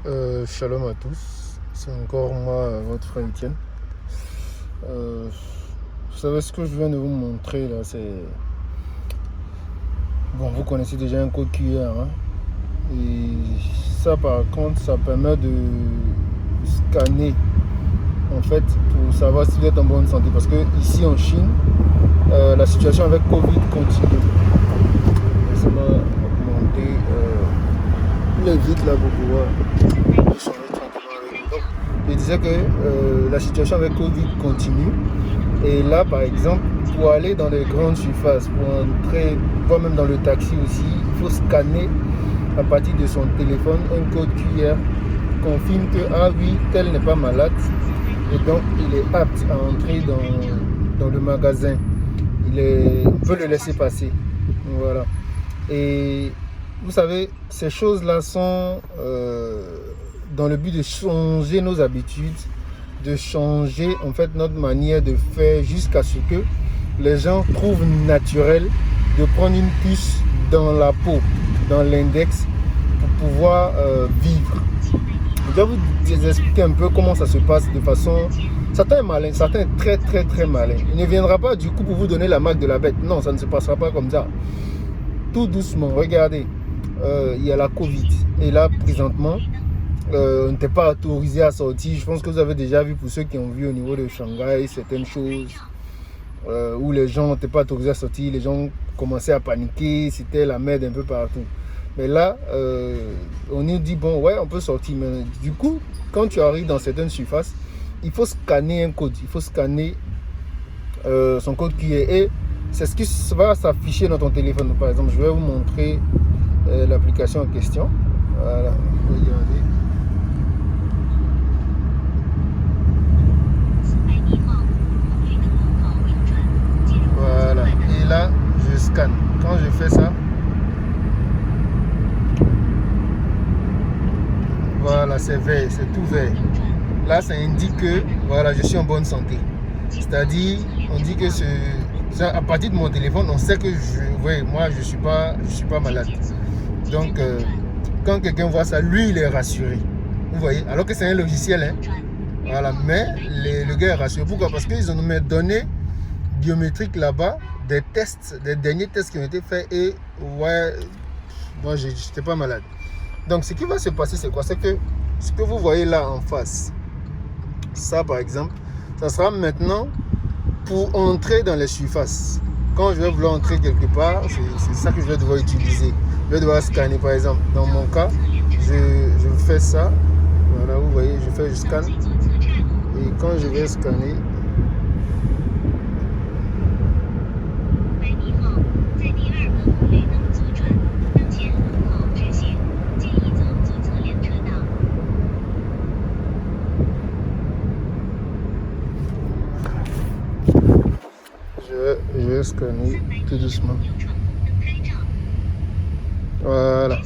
Shalom à tous, c'est encore moi, votre frère Etienne. Vous savez ce que je viens de vous montrer là, c'est... Bon, vous connaissez déjà un code QR, hein? Et ça par contre, ça permet de scanner, en fait, pour savoir si vous êtes en bonne santé. Parce que ici en Chine, la situation avec Covid continue. Ça va augmenter plus vite là pour pouvoir échanger tranquillement avec vous. Donc, je disais que la situation avec Covid continue. Et là, par exemple, pour aller dans les grandes surfaces, pour entrer, voire même dans le taxi aussi, il faut scanner à partir de son téléphone un code QR qui confirme que, ah oui, tel n'est pas malade. Et donc, il est apte à entrer dans le magasin. On peut le laisser passer. Voilà. Et vous savez, ces choses-là sont dans le but de changer nos habitudes, de changer en fait notre manière de faire jusqu'à ce que les gens trouvent naturel de prendre une puce dans la peau, dans l'index, pour pouvoir vivre. Je vais vous expliquer un peu comment ça se passe de façon... Certains malins, certains très très très malins. Il ne viendra pas du coup pour vous donner la marque de la bête. Non, ça ne se passera pas comme ça. Tout doucement, regardez, il y a la Covid. Et là, présentement, on n'était pas autorisé à sortir. Je pense que vous avez déjà vu, pour ceux qui ont vu au niveau de Shanghai, certaines choses où les gens n'étaient pas autorisés à sortir. Les gens commençaient à paniquer, c'était la merde un peu partout. Mais là, on nous dit, bon, ouais, on peut sortir. Mais du coup, quand tu arrives dans certaines surfaces, il faut scanner un code. Il faut scanner son code QR. Et c'est ce qui va s'afficher dans ton téléphone. Par exemple, je vais vous montrer l'application en question. Voilà, regardez. Voilà, et là, je scanne. Quand je fais ça, voilà, c'est vert, c'est tout vert. Là, ça indique que voilà, je suis en bonne santé. C'est-à-dire, on dit que ça, à partir de mon téléphone, on sait que moi, je suis pas malade. Donc, quand quelqu'un voit ça, lui, il est rassuré. Vous voyez, alors que c'est un logiciel, hein. Voilà, mais le gars est rassuré. Pourquoi? Parce qu'ils ont mes données biométriques là-bas, des tests, des derniers tests qui ont été faits, et ouais, moi, je n'étais pas malade. Donc, ce qui va se passer, c'est quoi? C'est que ce que vous voyez là en face, ça par exemple, ça sera maintenant pour entrer dans les surfaces. Quand je vais vouloir entrer quelque part, c'est ça que je vais devoir utiliser. Je vais devoir scanner, par exemple. Dans mon cas, je fais ça. Voilà, vous voyez, je scanne. Et quand je vais scanner, je vais scanner tout doucement. Voilà.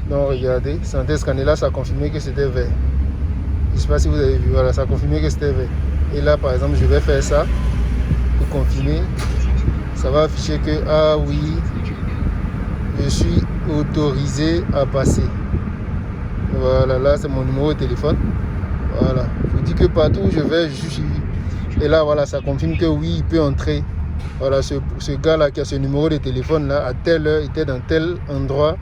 Donc regardez, santé scanner là, ça a confirmé que c'était vert. Je ne sais pas si vous avez vu, voilà, ça a confirmé que c'était vert. Et là par exemple, je vais faire ça pour confirmer. Ça va afficher que, ah oui, je suis autorisé à passer. Voilà, là c'est mon numéro de téléphone. Voilà, je vous dis que partout où je vais, je suis suivi. Et là, voilà, ça confirme que oui, il peut entrer. Voilà, ce gars-là qui a ce numéro de téléphone-là, à telle heure, il était dans tel endroit.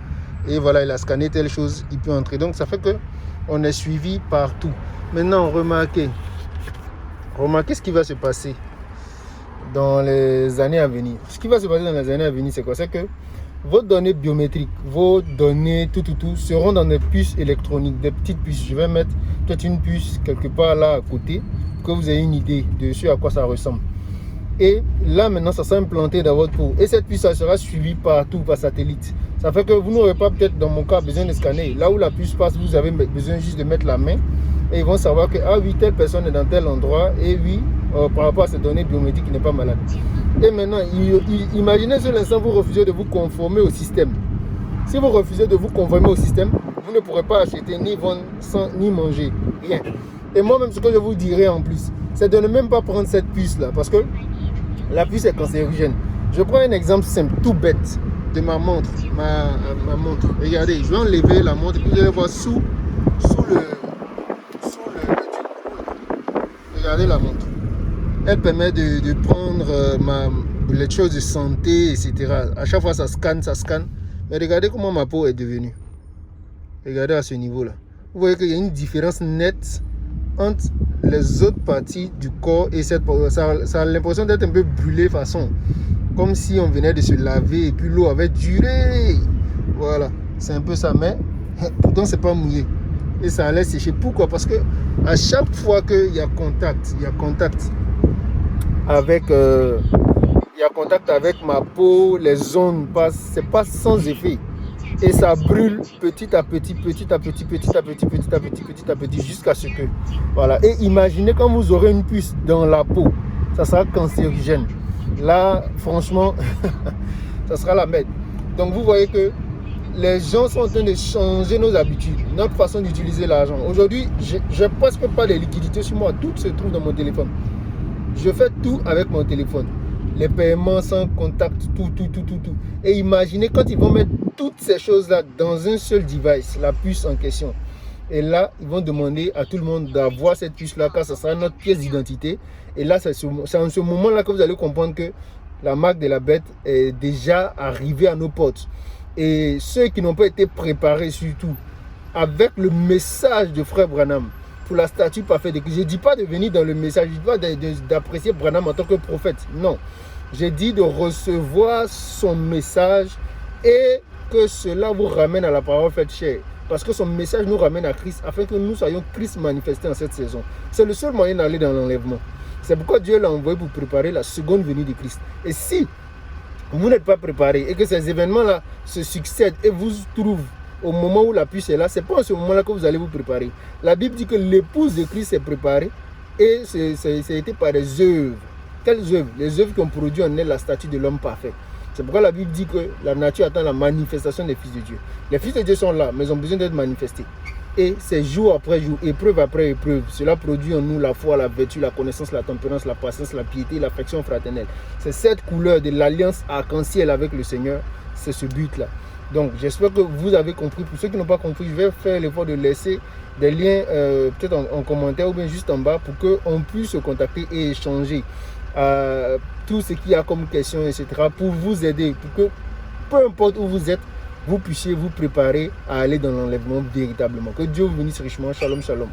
Et voilà, il a scanné telle chose, il peut entrer. Donc, ça fait que on est suivi partout. Maintenant, remarquez ce qui va se passer dans les années à venir. Ce qui va se passer dans les années à venir, c'est quoi? C'est que vos données biométriques, vos données, tout, seront dans des puces électroniques, des petites puces. Je vais mettre peut-être une puce quelque part là à côté, que vous ayez une idée de ce à quoi ça ressemble. Et là maintenant, ça sera implanté dans votre peau. Et cette puce, ça sera suivie partout par satellite. Ça fait que vous n'aurez pas peut-être, dans mon cas, besoin de scanner. Là où la puce passe, vous avez besoin juste de mettre la main. Et ils vont savoir que, ah oui, telle personne est dans tel endroit. Et oui, par rapport à ces données biométriques, il n'est pas malade. Et maintenant, imaginez sur l'instant, vous refusez de vous conformer au système. Si vous refusez de vous conformer au système, vous ne pourrez pas acheter, ni vendre, ni manger. Rien. Et moi-même, ce que je vous dirais en plus, c'est de ne même pas prendre cette puce-là. Parce que la puce est cancérigène. Je prends un exemple simple, tout bête, de ma montre. Ma montre. Regardez, je vais enlever la montre et vous allez voir sous sous le tuyau. Regardez la montre. Elle permet de prendre les choses de santé, etc. À chaque fois, ça scanne. Mais regardez comment ma peau est devenue. Regardez à ce niveau-là. Vous voyez qu'il y a une différence nette entre les autres parties du corps et cette peau. Ça a l'impression d'être un peu brûlé façon. Comme si on venait de se laver et puis l'eau avait duré. Voilà, c'est un peu ça. Mais pourtant, c'est pas mouillé. Et ça allait sécher. Pourquoi? Parce que à chaque fois qu'il y a contact, avec ma peau, les zones passent, c'est pas sans effet. Et ça brûle petit à petit, jusqu'à ce que, voilà. Et imaginez quand vous aurez une puce dans la peau, ça sera cancérigène. Là, franchement, ça sera la merde. Donc vous voyez que les gens sont en train de changer nos habitudes, notre façon d'utiliser l'argent. Aujourd'hui, je n'ai presque pas de liquidité sur moi, tout se trouve dans mon téléphone. Je fais tout avec mon téléphone. Les paiements sans contact, tout. Et imaginez quand ils vont mettre toutes ces choses-là dans un seul device, la puce en question. Et là, ils vont demander à tout le monde d'avoir cette puce-là, car ça sera notre pièce d'identité. Et là, c'est en ce moment-là que vous allez comprendre que la marque de la bête est déjà arrivée à nos portes. Et ceux qui n'ont pas été préparés surtout, avec le message de Frère Branham, pour la statue parfaite de Christ. Je ne dis pas de venir dans le message, je ne dis pas d'apprécier Branham en tant que prophète. Non. J'ai dit de recevoir son message et que cela vous ramène à la parole faite chair. Parce que son message nous ramène à Christ afin que nous soyons Christ manifestés en cette saison. C'est le seul moyen d'aller dans l'enlèvement. C'est pourquoi Dieu l'a envoyé pour préparer la seconde venue de Christ. Et si vous n'êtes pas préparé et que ces événements-là se succèdent et vous trouvent au moment où la puce est là, c'est pas en ce moment-là que vous allez vous préparer. La Bible dit que l'épouse de Christ s'est préparée et c'est été par des œuvres. Quelles œuvres? Les œuvres qui ont produit en elle la statue de l'homme parfait. C'est pourquoi la Bible dit que la nature attend la manifestation des fils de Dieu. Les fils de Dieu sont là, mais ils ont besoin d'être manifestés. Et c'est jour après jour, épreuve après épreuve. Cela produit en nous la foi, la vertu, la connaissance, la tempérance, la patience, la piété, l'affection fraternelle. C'est cette couleur de l'alliance arc-en-ciel avec le Seigneur. C'est ce but-là. Donc, j'espère que vous avez compris. Pour ceux qui n'ont pas compris, je vais faire l'effort de laisser des liens peut-être en commentaire ou bien juste en bas pour qu'on puisse se contacter et échanger tout ce qu'il y a comme question, etc. pour vous aider, pour que peu importe où vous êtes, vous puissiez vous préparer à aller dans l'enlèvement véritablement. Que Dieu vous bénisse richement. Shalom, shalom.